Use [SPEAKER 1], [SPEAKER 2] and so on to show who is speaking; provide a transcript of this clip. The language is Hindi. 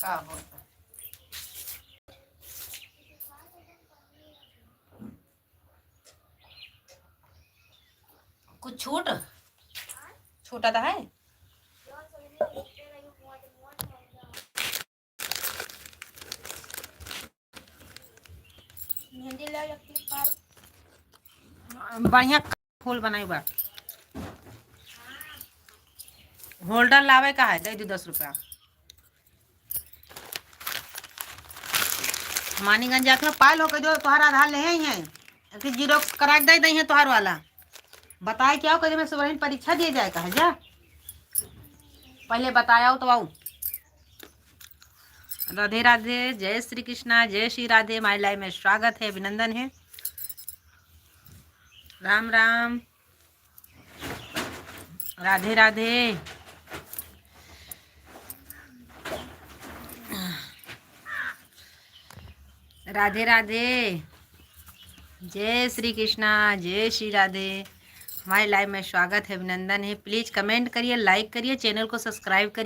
[SPEAKER 1] का बोलता कुछ छूट छोटा था है। बढ़िया फूल बनाई बा। होल्डर लावे का है, दे दी 10 रुपया। मानीगंज जाके पायल होकर जो तोहार आधार ले ही है कि जीरोक्स करा के दे है तोहार वाला। बताए क्या हो मैं सुबह परीक्षा दिए जाए कहा जा, पहले बताया तो आओ। राधे राधे, जय श्री कृष्णा, जय श्री राधे। माई लाइफ में स्वागत है, अभिनंदन है। राम राम, राधे राधे। राधे राधे, जय श्री कृष्णा, जय श्री राधे। हमारे लाइव में स्वागत है, अभिनंदन है। प्लीज़ कमेंट करिए, लाइक करिए, चैनल को सब्सक्राइब करिए।